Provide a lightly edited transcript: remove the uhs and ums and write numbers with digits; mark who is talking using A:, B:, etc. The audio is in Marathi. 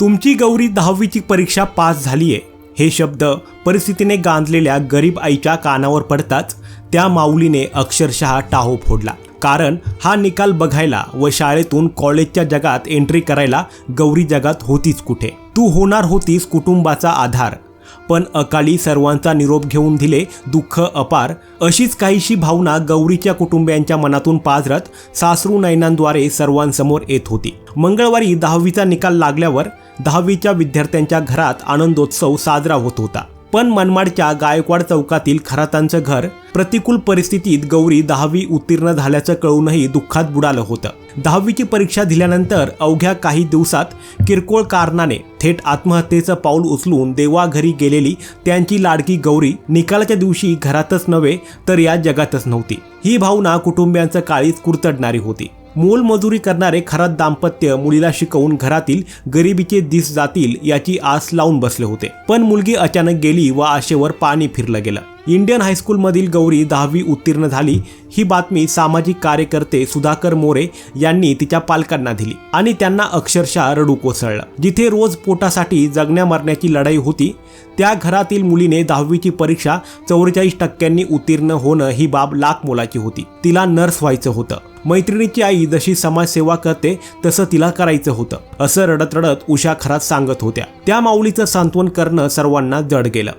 A: तुमची गौरी 10वीची परीक्षा पास झालीये हे शब्द परिस्थितीने गांजलेल्या गरीब आईच्या कानावर पडताच त्या माऊलीने अक्षरशः टाहो फोडला। कारण हा निकाल बघायला व शाळेतून कॉलेजच्या जगात एंट्री करायला गौरी जगात होतीच कुठे। तू होणार होतीस कुटुंबाचा आधार, पण अकाली सर्वांचा निरोप घेऊन दिले दुःख अपार। अशीच काहीशी भावना गौरीच्या कुटुंबियांच्या मनातून पाझरत सासरू नयनांद्वारे सर्वांसमोर येत होती। मंगळवारी 10वीचा निकाल लागल्यावर 10वीच्या विद्यार्थ्यांच्या घरात आनंदोत्सव साजरा होत होता। पण मनमाडच्या गायकवाड चौकातील खरातांचं घर प्रतिकूल परिस्थितीत गौरी 10वी उत्तीर्ण झाल्याचं कळूनही दुःखात बुडालं होतं। 10वीची परीक्षा दिल्यानंतर अवघ्या काही दिवसात किरकोळ कारणाने थेट आत्महत्येचं पाऊल उचलून देवाघरी गेलेली त्यांची लाडकी गौरी निकालाच्या दिवशी घरातच नव्हे तर या जगातच नव्हती। ही भावना कुटुंबियांचं काळीज कुरतडणारी होती। मोलमजुरी करणारे खरात दाम्पत्य मुलीला शिकवून घरातील गरिबीचे दिस जातील याची आस लावून बसले होते। पण मुलगी अचानक गेली व आशेवर पाणी फिरलं गेलं। इंडियन हायस्कूलमधील गौरी 10वी उत्तीर्ण झाली ही बातमी सामाजिक कार्यकर्ते सुधाकर मोरे यांनी तिच्या पालकांना दिली आणि त्यांना अक्षरशः रडू कोसळलं। जिथे रोज पोटासाठी जगण्या मरण्याची लढाई होती त्या घरातील मुलीने 10वीची परीक्षा 44% उत्तीर्ण होणं ही बाब लाख मोलाची होती। तिला नर्स व्हायचं होतं। मैत्रिणीची आई जशी समाजसेवा करते तसं तिला करायचं होतं असं रडत रडत उषा खरात सांगत होत्या। त्या माऊलीचं सांत्वन करणं सर्वांना जड गेलं।